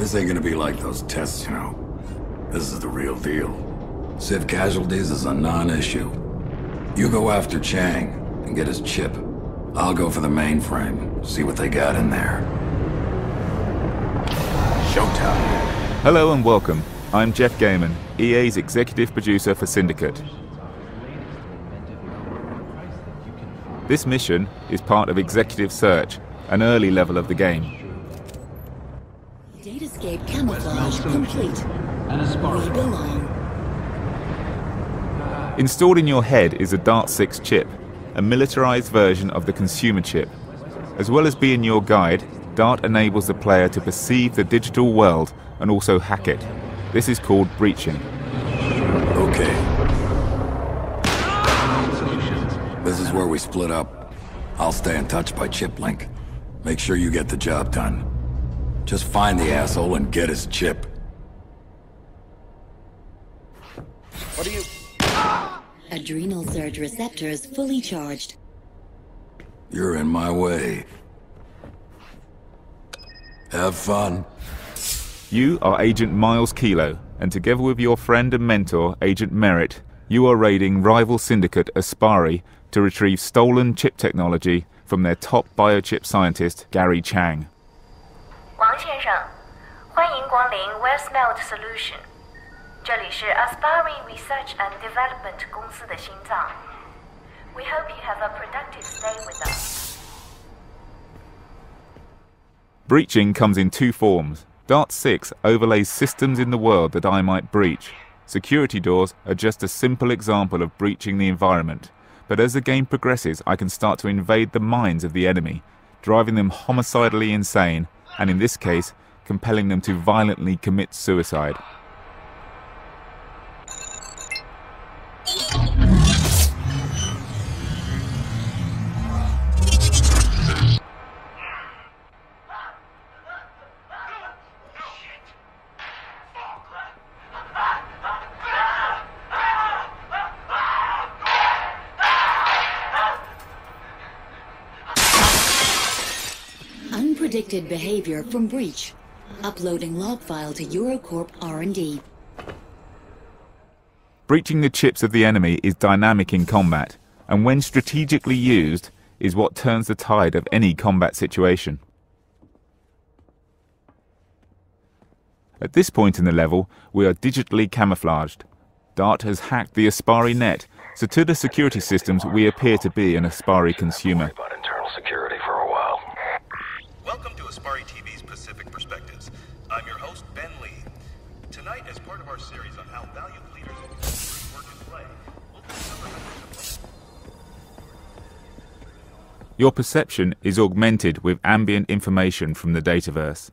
This ain't gonna be like those tests, you know. This is the real deal. Civ casualties is a non-issue. You go after Chang and get his chip. I'll go for the mainframe, see what they got in there. Showtime. Hello and welcome. I'm Jeff Gaiman, EA's executive producer for Syndicate. This mission is part of Executive Search, an early level of the game. Datascape camouflage complete. We belong. Installed in your head is a Dart-6 chip, a militarized version of the consumer chip. As well as being your guide, Dart enables the player to perceive the digital world and also hack it. This is called breaching. Okay. This is where we split up. I'll stay in touch by chip link. Make sure you get the job done. Just find the asshole and get his chip. What are you... Adrenal surge receptors fully charged. You're in my way. Have fun. You are Agent Miles Kilo, and together with your friend and mentor, Agent Merritt, you are raiding rival syndicate Aspari to retrieve stolen chip technology from their top biochip scientist, Gary Chang. 王先生，欢迎光临 Westmelt Solution。这里是 Aspari Research and Development 公司的心脏。We hope you have a productive stay with us. Breaching comes in two forms. Dart-6 overlays systems in the world that I might breach. Security doors are just a simple example of breaching the environment. But as the game progresses, I can start to invade the minds of the enemy, driving them homicidally insane, and in this case, compelling them to violently commit suicide. Unpredicted behavior from breach. Uploading log file to Eurocorp R&D. Breaching the chips of the enemy is dynamic in combat, and when strategically used, is what turns the tide of any combat situation. At this point in the level, we are digitally camouflaged. Dart has hacked the Aspari net, so to the security systems we appear to be an Aspari consumer. About internal security for a while. Welcome to Aspari TV's Pacific Perspectives. I'm your host, Ben Lee. Tonight, as part of our series on how valued leaders work and play, we'll discover Your perception is augmented with ambient information from the dataverse.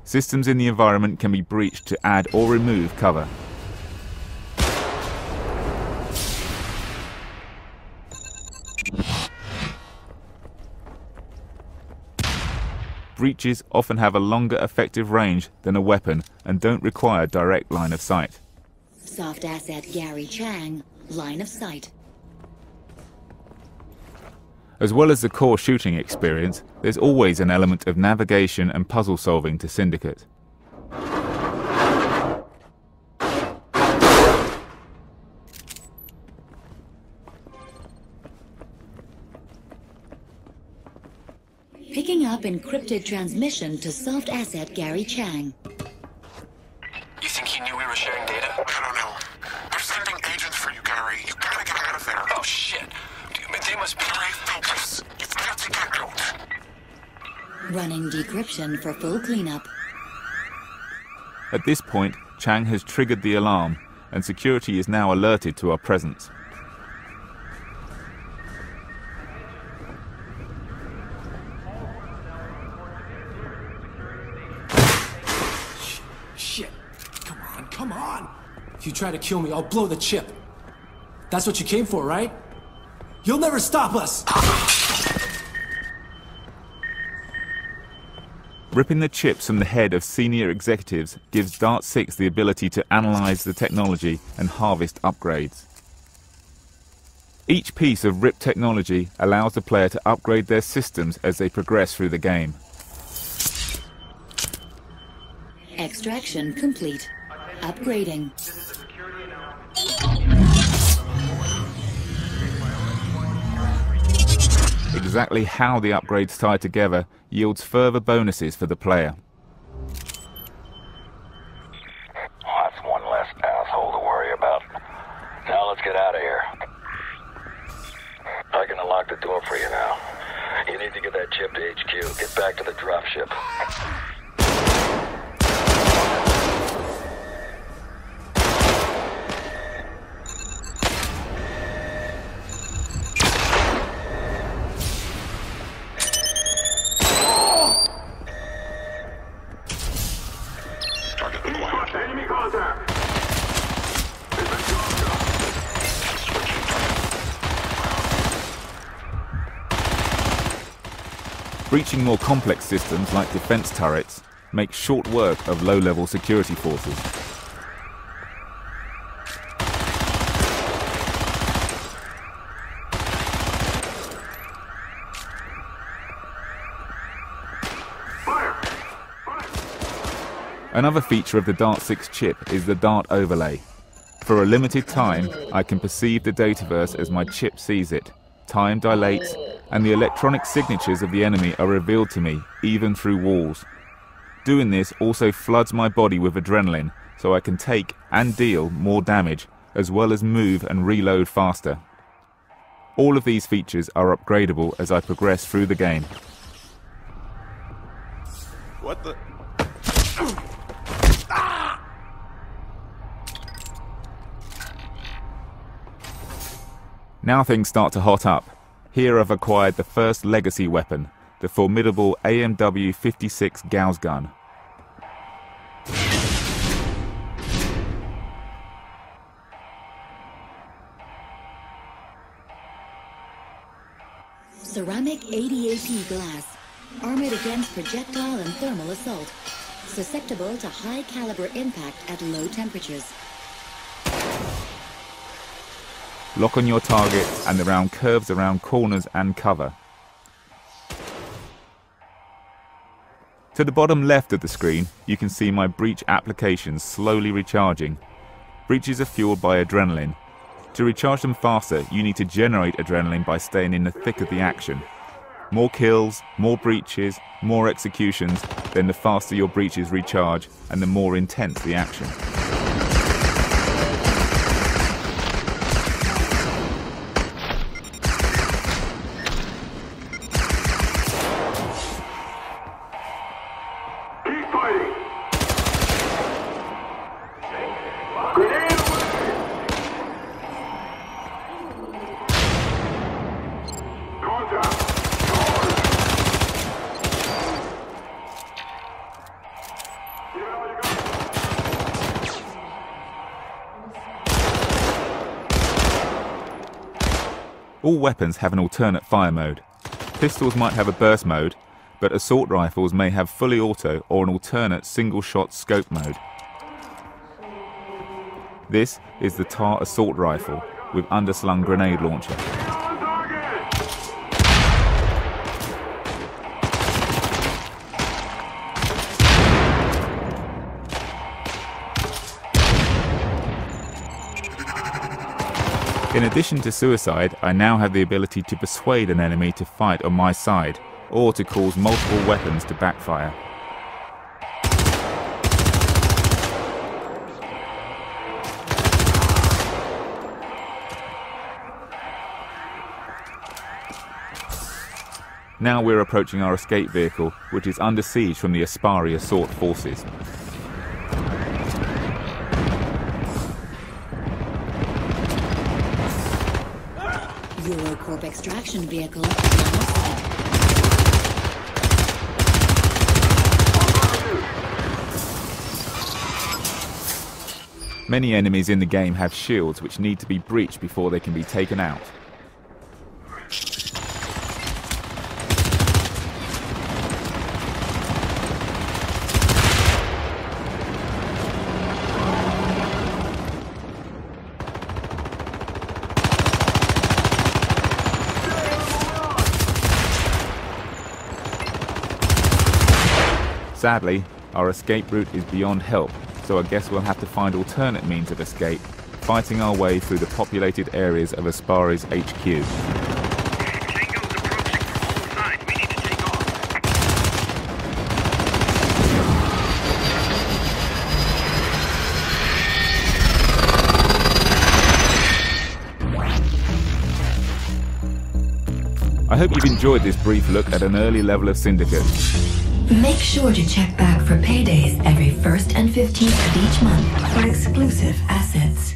Systems in the environment can be breached to add or remove cover. Breaches often have a longer effective range than a weapon and don't require direct line of sight. Soft asset Gary Chang, line of sight. As well as the core shooting experience, there's always an element of navigation and puzzle solving to Syndicate. Picking up encrypted transmission to soft asset Gary Chang. You think he knew we were sharing data? I don't know. They're sending agents for you, Gary. You gotta get out of there. Oh shit. They must be... Gary, focus. You've got to get out. Running decryption for full cleanup. At this point, Chang has triggered the alarm, and security is now alerted to our presence. Shit. Come on. If you try to kill me, I'll blow the chip. That's what you came for, right? You'll never stop us! Ripping the chips from the head of senior executives gives Dart 6 the ability to analyze the technology and harvest upgrades. Each piece of ripped technology allows the player to upgrade their systems as they progress through the game. Extraction complete. Upgrading. Exactly how the upgrades tie together yields further bonuses for the player. That's one less asshole to worry about. Now let's get out of here. I can unlock the door for you now. You need to get that chip to HQ. Get back to the dropship. Enemy contact! Breaching more complex systems like defense turrets makes short work of low-level security forces. Another feature of the Dart 6 chip is the Dart overlay. For a limited time, I can perceive the dataverse as my chip sees it. Time dilates, and the electronic signatures of the enemy are revealed to me, even through walls. Doing this also floods my body with adrenaline, so I can take and deal more damage, as well as move and reload faster. All of these features are upgradable as I progress through the game. What the? Now things start to hot up. Here I've acquired the first legacy weapon, the formidable AMW-56 Gauss gun. Ceramic 80AP glass, armored against projectile and thermal assault, susceptible to high caliber impact at low temperatures. Lock on your target and the round curves around corners and cover. To the bottom left of the screen, you can see my breach applications slowly recharging. Breaches are fueled by adrenaline. To recharge them faster, you need to generate adrenaline by staying in the thick of the action. More kills, more breaches, more executions, then the faster your breaches recharge and the more intense the action. All weapons have an alternate fire mode. Pistols might have a burst mode, but assault rifles may have fully auto or an alternate single-shot scope mode. This is the TAR assault rifle with underslung grenade launcher. In addition to suicide, I now have the ability to persuade an enemy to fight on my side, or to cause multiple weapons to backfire. Now we're approaching our escape vehicle, which is under siege from the Aspari assault forces. Eurocorp extraction vehicle. Many enemies in the game have shields which need to be breached before they can be taken out. Sadly, our escape route is beyond help, so I guess we'll have to find alternate means of escape, fighting our way through the populated areas of Aspari's HQ. Tango's approaching from all sides. We need to take off. I hope you've enjoyed this brief look at an early level of Syndicate. Make sure to check back for paydays every 1st and 15th of each month for exclusive assets.